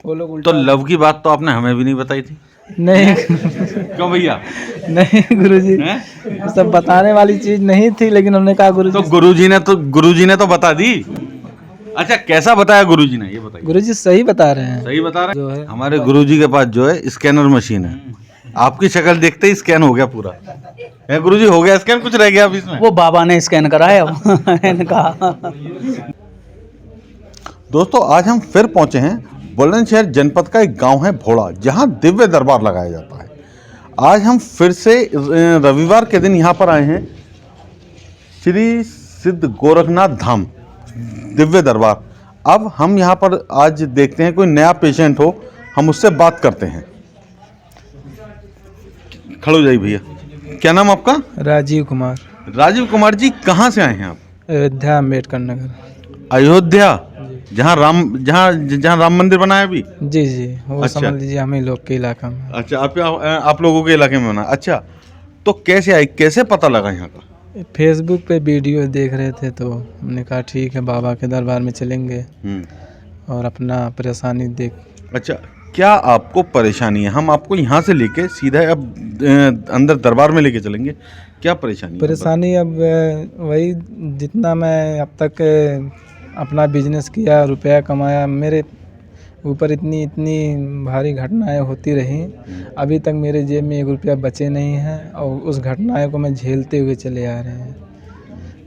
वो लोग तो उल्टा। लव की बात तो आपने हमें भी नहीं बताई थी। नहीं क्यों भैया? नहीं गुरुजी, हैं? सब बताने वाली चीज नहीं थी, लेकिन हमने कहा तो गुरुजी। गुरुजी ने तो बता दी। अच्छा, कैसा बताया गुरुजी ने, ये बताइए। गुरुजी सही बता रहे हैं। सही बता रहे जो है हैं। हमारे गुरुजी के पास जो है स्कैनर मशीन है, आपकी शक्ल देखते ही स्कैन हो गया पूरा। है गुरुजी, हो गया स्कैन, कुछ रह गया अब इसमें? वो बाबा ने स्कैन कराया इनका। दोस्तों, आज हम फिर पहुंचे हैं बुलंदशहर जनपद का एक गांव है भोड़ा, जहां दिव्य दरबार लगाया जाता है। आज हम फिर से रविवार के दिन यहां पर आए हैं, श्री सिद्ध गोरखनाथ धाम दिव्य दरबार। अब हम यहां पर आज देखते हैं कोई नया पेशेंट हो, हम उससे बात करते हैं। खड़ो जाइए भैया, क्या नाम आपका? राजीव कुमार, राजीव कुमार जी, कहाँ से आए हैं आप? अयोध्या अम्बेडकर नगर। अयोध्या, जहाँ राम मंदिर बना है अभी? जी जी, वो अच्छा। समझ लीजिए हम ही लोग के इलाका में। अच्छा, आप लोगों के इलाके में बना। अच्छा, तो कैसे आए, कैसे पता लगा यहाँ का? फेसबुक पे वीडियो देख रहे थे तो हमने कहा ठीक है, बाबा के दरबार में चलेंगे और अपना परेशानी देख। अच्छा, क्या आपको परेशानी है? हम आपको यहाँ से लेके सीधा अब अंदर दरबार में लेके चलेंगे। क्या परेशानी है? परेशानी अब वही, जितना मैं अब तक अपना बिजनेस किया, रुपया कमाया, मेरे ऊपर इतनी इतनी भारी घटनाएं होती रहीं, अभी तक मेरे जेब में 1 रुपया बचे नहीं हैं और उस घटनाएं को मैं झेलते हुए चले आ रहे हैं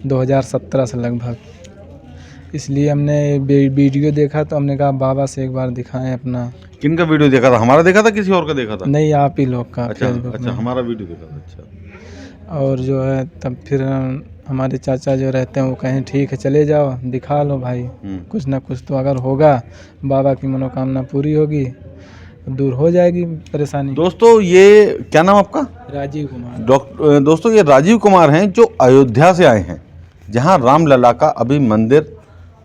2017 से लगभग। इसलिए हमने वीडियो देखा तो हमने कहा बाबा से एक बार दिखाएं अपना। किन का वीडियो देखा था? हमारा देखा था, किसी और का देखा था? नहीं, आप ही लोग का। अच्छा फेसबुक अच्छा, में। हमारा वीडियो देखा था। अच्छा, और जो है तब फिर हमारे चाचा जो रहते हैं वो कहें ठीक है चले जाओ, दिखा लो भाई, कुछ ना कुछ तो अगर होगा, बाबा की मनोकामना पूरी होगी, दूर हो जाएगी परेशानी। दोस्तों, ये क्या नाम आपका? राजीव कुमार। दोस्तों, ये राजीव कुमार हैं जो अयोध्या से आए हैं, जहां रामलला का अभी मंदिर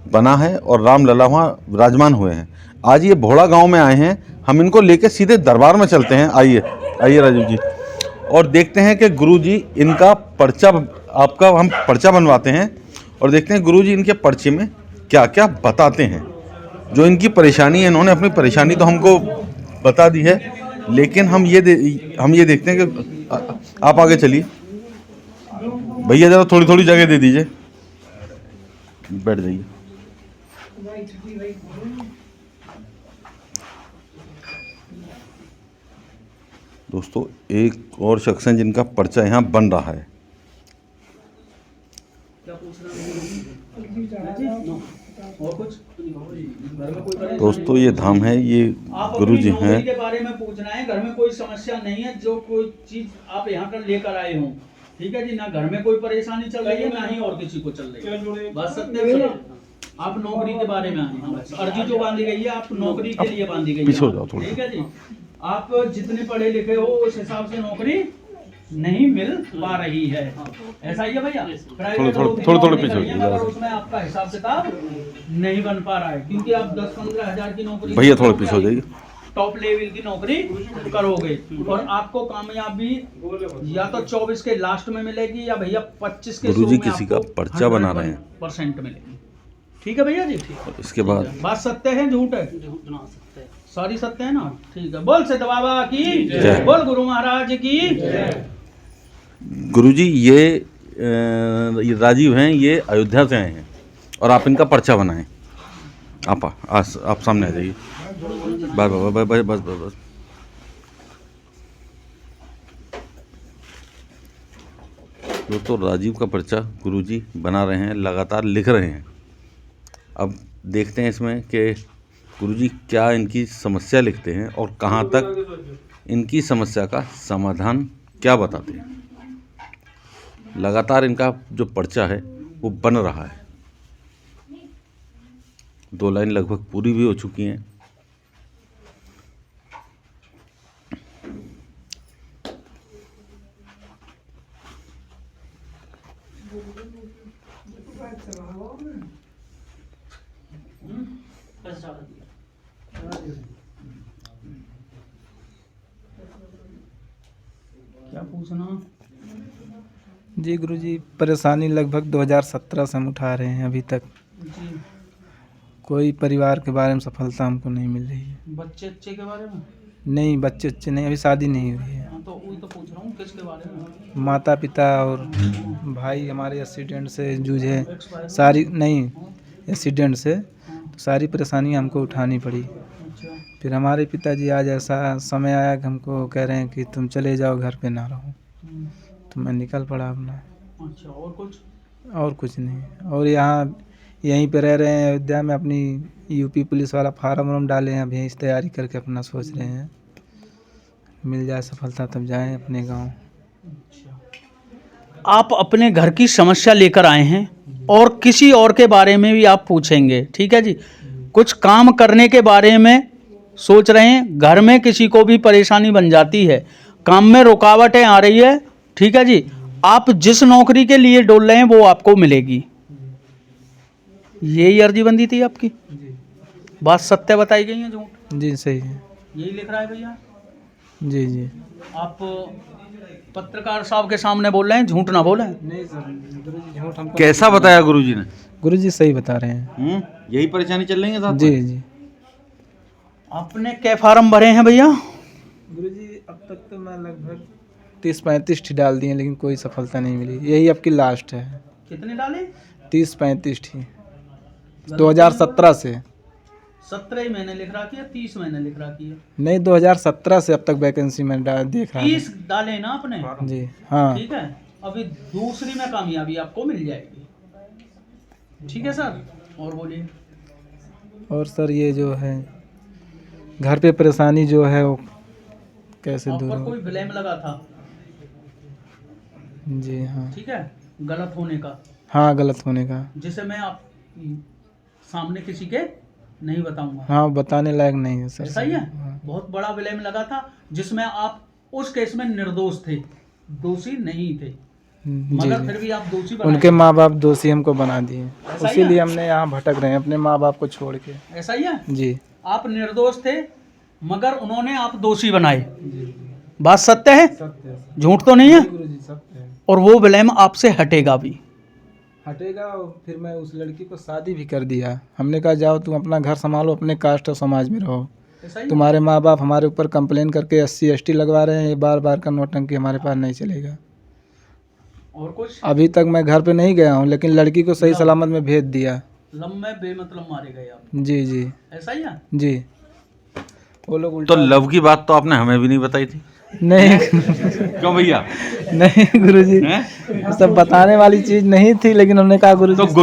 बना है और रामलला वहाँ विराजमान हुए हैं। आज ये भोड़ा गांव में आए हैं, हम इनको लेके सीधे दरबार में चलते हैं। आइए आइए राजीव जी, और देखते हैं कि गुरुजी इनका पर्चा, आपका हम पर्चा बनवाते हैं और देखते हैं गुरुजी इनके पर्चे में क्या क्या बताते हैं। जो इनकी परेशानी है, इन्होंने अपनी परेशानी तो हमको बता दी है, लेकिन हम ये देखते हैं कि आप आगे चलिए भैया, ज़रा थोड़ी थोड़ी जगह दे दीजिए, बैठ जाइए। दोस्तों, एक और शख्स हैं जिनका पर्चा यहाँ बन रहा है। दोस्तों, ये धाम है, ये गुरु जी हैं। के बारे में पूछना है, घर में कोई समस्या नहीं है, जो कोई चीज आप यहाँ कर लेकर आए हो, ठीक है जी। ना घर में कोई परेशानी चल रही है, ना ही और किसी को चल रही है। बस सत्य है, आप नौकरी के बारे में आए हैं। अर्जी जो बांधी गई है, आप नौकरी के लिए बांधी गई है, ठीक है जी। आप जितने पढ़े लिखे हो उस हिसाब से नौकरी नहीं मिल पा रही है, ऐसा ही है भैया। थोड़े पीछे, उसमें आपका हिसाब किताब नहीं बन पा रहा है, क्योंकि आप 10-15 हजार की नौकरी, भैया थोड़े पीछे हो जाइए, टॉप लेवल की नौकरी करोगे और आपको कामयाबी या तो 24 के लास्ट में मिलेगी या भैया 25 के गुरुजी किसी का पर्चा बना रहे हैं % मिलेगी, ठीक है भैया जी। ठीक, इसके बाद बात सत्य है झूठ है? सारी सत्य है ना, ठीक है। बोल सिद्ध बाबा की, बोल गुरु महाराज की। गुरुजी, ये राजीव हैं, ये अयोध्या से आए हैं और आप इनका पर्चा बनाएं। आप सामने आ जाइए, बस। दोस्तों, राजीव का पर्चा गुरुजी बना रहे हैं, लगातार लिख रहे हैं। अब देखते हैं इसमें कि गुरुजी क्या इनकी समस्या लिखते हैं और कहाँ तक इनकी समस्या का समाधान क्या बताते हैं। लगातार इनका जो पर्चा है वो बन रहा है, 2 लाइन लगभग पूरी भी हो चुकी हैं। क्या पूछना जी गुरुजी, परेशानी लगभग 2017 से हम उठा रहे हैं अभी तक। कोई परिवार के बारे में सफलता हमको नहीं मिल रही है। बच्चे अच्छे के बारे में? नहीं, बच्चे अच्छे नहीं, अभी शादी नहीं हुई है। हाँ, तो वही तो पूछ रहा हूँ, किसके बारे में? माता पिता और भाई हमारे एक्सीडेंट से जूझे, सारी नहीं एक्सीडेंट से तो सारी परेशानियाँ हमको उठानी पड़ी। अच्छा। फिर हमारे पिताजी आज ऐसा समय आया कि हमको कह रहे हैं कि तुम चले जाओ, घर पे ना रहो। तो मैं निकल पड़ा अपना। अच्छा, और कुछ? और कुछ नहीं। और यहाँ यहीं पे रह रहे हैं अयोध्या में, अपनी यूपी पुलिस वाला फार्म वार्म डाले हैं, अभी इस तैयारी करके अपना सोच रहे हैं मिल जाए सफलता तब जाएं अपने गांव। आप अपने घर की समस्या लेकर आए हैं और किसी और के बारे में भी आप पूछेंगे, ठीक है जी। कुछ काम करने के बारे में सोच रहे हैं, घर में किसी को भी परेशानी बन जाती है, काम में रुकावटें आ रही है, ठीक है जी। आप जिस नौकरी के लिए डोल रहे हैं वो आपको मिलेगी। यही अर्जीबंदी थी आपकी? जी बात सत्य बताई गई है, झूठ? जी सही है। यही लिख रहा है भैया? जी जी। आप पत्रकार साहब के सामने बोल रहे हैं, झूठ ना बोलें। नहीं सर, गुरुजी झूठ हमको। कैसा बताया गुरुजी ने? गुरुजी सही बता रहे हैं। यही परेशानी चल रही है साहब? जी जी। आपने क्या फार्म भरे हैं भैया? गुरुजी अब तक तो मैं लगभग 30-35 डाल दिए, लेकिन कोई सफलता नहीं मिली। यही आपकी लास्ट है। कितने डाले? 30-35 2017 से। 17 ही मैंने लिख रखी है, 30 मैंने लिख रखी है। नहीं, 2017 से अब तक वैकेंसी में देख रहा 30 डाले ना आपने? हूँ। जी हाँ। ठीक है, अभी दूसरी में कामयाबी आपको मिल जाएगी, ठीक है सर। और बोलिए। और सर ये जो है घर पे परेशानी जो है वो कैसे आप दूर पर हो? कोई ब्लेम लगा था, जी हाँ। ठीक है, गलत होने का, हाँ, गलत होने का। जिसे मैं आप सामने किसी के नहीं बताऊंगा। हाँ, बताने लायक नहीं है सर। ऐसा ही है। हाँ। बहुत बड़ा ब्लेम लगा था जिसमें आप उस केस में निर्दोष थे, दोषी नहीं थे, जी मगर जी। फिर भी आप दोषी बनाए। उनके माँ बाप दोषी हमको बना दिए, ऐसा ही इसीलिए है? हमने यहाँ भटक रहे हैं अपने माँ बाप को छोड़ के। ऐसा ही है। जी आप निर्दोष थे मगर उन्होंने आप दोषी बनाए। बात सत्य है, सत्य झूठ तो नहीं है। गुरुजी, सत्य है। और वो ब्लेम आपसे हटेगा भी। हटेगा। और फिर मैं उस लड़की को शादी भी कर दिया। हमने कहा जाओ तुम अपना घर संभालो, अपने कास्ट और समाज में रहो। ऐसा ही है? तुम्हारे माँ बाप हमारे ऊपर कंप्लेन करके SC ST लगवा रहे हैं, ये बार बार का नौटंकी हमारे पास नहीं चलेगा। और कुछ? अभी तक मैं घर पे नहीं गया हूँ, लेकिन लड़की को सही सलामत में भेज दिया। लम्बे बेमतलब मारे गए आप। जी जी ऐसा ही है। जी। वो लोग तो उल्टा लव की बात तो आपने हमें भी नहीं बताई थी। नहीं क्यों भैया? नहीं गुरुजी, हैं? सब बताने वाली चीज नहीं थी, लेकिन हमने कहा तो गुरुजी।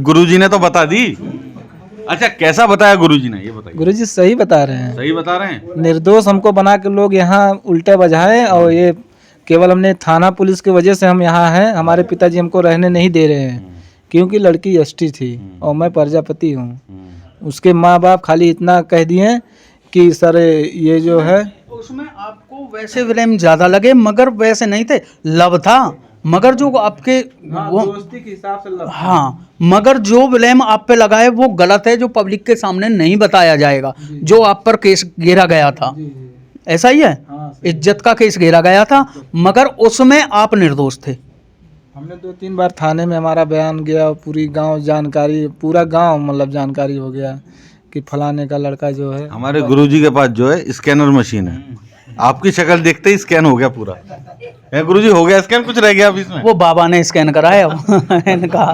गुरुजी ने तो बता दी। अच्छा, कैसा बताया गुरुजी ने, ये बताइए। गुरुजी सही बता रहे हैं। सही बता रहे हैं? निर्दोष हमको बना के लोग यहाँ उल्टे बजाए, और ये केवल हमने थाना पुलिस की वजह से हम यहाँ हैं। हमारे पिताजी हमको रहने नहीं दे रहे हैं क्योंकि लड़की ST थी और मैं प्रजापति हूँ। उसके माँ बाप खाली इतना कह दिए कि सर ये जो है, उसमें आपको वैसे ब्लेम ज्यादा लगे मगर वैसे नहीं थे, लव था। मगर जो आपके वो दोस्ती के हिसाब से हाँ, मगर जो ब्लेम आप पे लगा है वो गलत है, जो पब्लिक के सामने नहीं बताया जाएगा। जो आप पर केस घेरा गया था, ऐसा ही है। हाँ, इज्जत का केस घेरा गया था मगर उसमें आप निर्दोष थे। हमने 2-3 बार थाने में हमारा बयान गया और पूरी गांव जानकारी, पूरा गांव मतलब जानकारी हो गया कि फलाने का लड़का जो है। हमारे गुरुजी के पास जो है स्कैनर मशीन है, आपकी शक्ल देखते ही स्कैन हो गया पूरा। है गुरुजी, हो गया स्कैन? कुछ रह गया अब इसमें? वो बाबा ने स्कैन कराया इनका।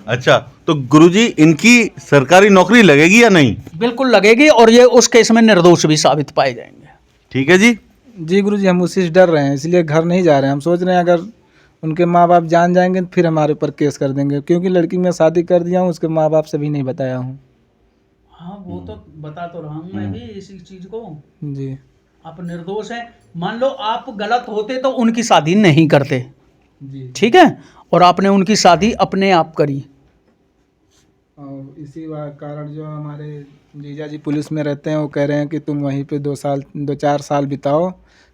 अच्छा, तो गुरुजी इनकी सरकारी नौकरी लगेगी या नहीं? बिल्कुल लगेगी और ये उस केस में निर्दोष भी साबित पाए जाएंगे। ठीक है जी। जी गुरुजी, हम उसी से डर रहे हैं, इसलिए घर नहीं जा रहे हैं। हम सोच रहे हैं अगर उनके माँ बाप जान जाएंगे तो फिर हमारे ऊपर केस कर देंगे, क्योंकि लड़की में शादी कर दिया हूँ, उसके माँ बाप से भी नहीं बताया हूँ। हाँ, वो तो बता तो रहा हूँ मैं भी इसी चीज को। जी आप निर्दोष हैं, मान लो आप गलत होते तो उनकी शादी नहीं करते, जी। ठीक है, और आपने उनकी शादी अपने आप करी। और इसी कारण जो हमारे जीजा जी पुलिस में रहते हैं, वो कह रहे हैं कि तुम वहीं पे 2-4 साल बिताओ,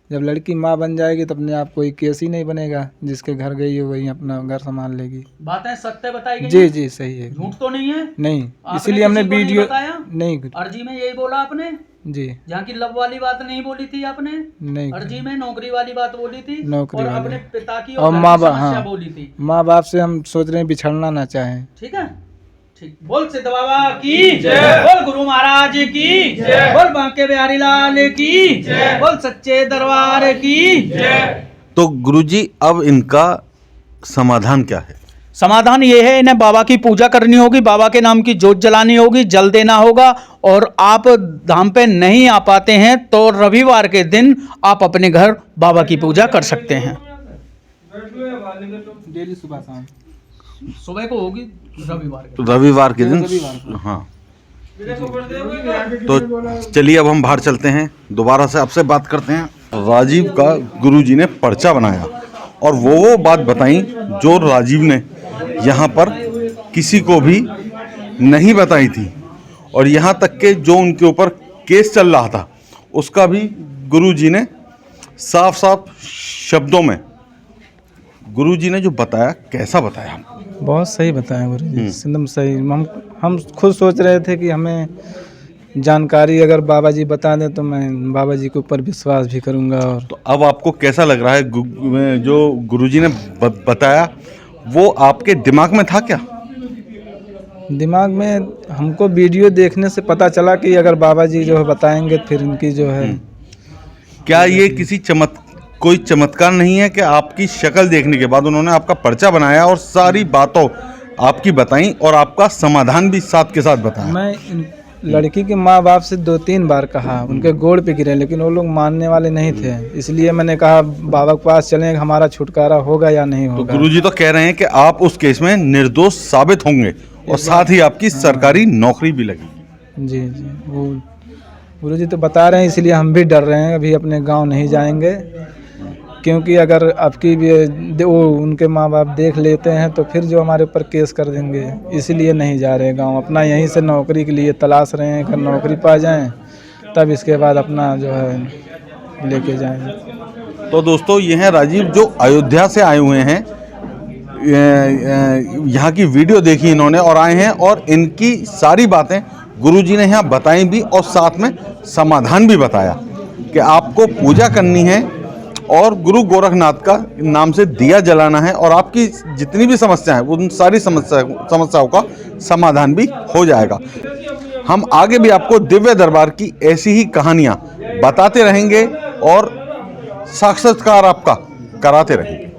जब लड़की माँ बन जाएगी तो अपने आप कोई केस ही नहीं बनेगा, जिसके घर गई है वही अपना घर संभाल लेगी। बातें सत्य बताई गई जी हैं? जी सही है। झूठ तो नहीं है? नहीं, आपने इसीलिए हमने किसी को नहीं वीडियो बताया? नहीं। अर्जी में यही बोला आपने? जी। जहाँ की लव वाली बात नहीं बोली थी आपने, नहीं, अर्जी में नौकरी वाली बात बोली थी, नौकरी और वाली। अपने पिता की और और घर माँ की बाप, समस्या हाँ, बोली थी। माँ बाप से हम सोच रहे हैं बिछड़ना ना चाहें। ठीक है, ठीक। बोल सिद्ध बाबा की जय, बोल गुरु महाराज की जय, बोल बांके बिहारी लाल की जय, बोल सच्चे दरबार की जय। तो गुरुजी अब इनका समाधान क्या है? समाधान ये है, इन्हें बाबा की पूजा करनी होगी, बाबा के नाम की जोत जलानी होगी, जल देना होगा। और आप धाम पे नहीं आ पाते हैं तो रविवार के दिन आप अपने घर बाबा की पूजा कर सकते हैं। डेली सुबह शाम, सुबह को होगी रविवार के। रविवार के दिन, हाँ। तो चलिए अब हम बाहर चलते हैं, दोबारा से आपसे बात करते हैं। राजीव का गुरुजी ने पर्चा बनाया और वो बात बताई जो राजीव ने यहाँ पर किसी को भी नहीं बताई थी, और यहाँ तक के जो उनके ऊपर केस चल रहा था उसका भी गुरुजी ने साफ साफ शब्दों में गुरुजी ने जो बताया, कैसा बताया? बहुत सही बताया गुरु जी, एकदम सही। हम खुद सोच रहे थे कि हमें जानकारी अगर बाबा जी बता दें तो मैं बाबा जी के ऊपर विश्वास भी करूंगा। और तो अब आपको कैसा लग रहा है? जो गुरुजी ने बताया वो आपके दिमाग में था क्या? दिमाग में हमको वीडियो देखने से पता चला कि अगर बाबा जी जो है बताएंगे फिर इनकी जो है। क्या ये किसी कोई चमत्कार नहीं है कि आपकी शक्ल देखने के बाद उन्होंने आपका पर्चा बनाया और सारी बातों आपकी बताई और आपका समाधान भी साथ के साथ बताया? मैं इन लड़की के माँ बाप से 2-3 बार कहा, उनके गोड़ पे गिरे, लेकिन वो लोग मानने वाले नहीं थे। इसलिए मैंने कहा बाबा के पास चलें, हमारा छुटकारा होगा या नहीं तो होगा। गुरुजी तो कह रहे हैं कि आप उस केस में निर्दोष साबित होंगे और साथ ही आपकी सरकारी नौकरी भी लगेगी। जी जी, वो गुरुजी तो बता रहे हैं, इसलिए हम भी डर रहे हैं, अभी अपने गांव नहीं जाएंगे। क्योंकि अगर आपकी भी वो उनके माँ बाप देख लेते हैं तो फिर जो हमारे ऊपर केस कर देंगे, इसलिए नहीं जा रहे गांव। अपना यहीं से नौकरी के लिए तलाश रहे हैं, अगर नौकरी पा जाएं तब इसके बाद अपना जो है लेके जाएंगे। तो दोस्तों, ये हैं राजीव जो अयोध्या से आए हुए हैं। यहाँ की वीडियो देखी इन्होंने और आए हैं, और इनकी सारी बातें गुरुजी ने यहाँ बताई भी और साथ में समाधान भी बताया कि आपको पूजा करनी है और गुरु गोरखनाथ का नाम से दिया जलाना है, और आपकी जितनी भी समस्याएं हैं उन सारी समस्याओं का समाधान भी हो जाएगा। हम आगे भी आपको दिव्य दरबार की ऐसी ही कहानियां बताते रहेंगे और साक्षात्कार आपका कराते रहेंगे।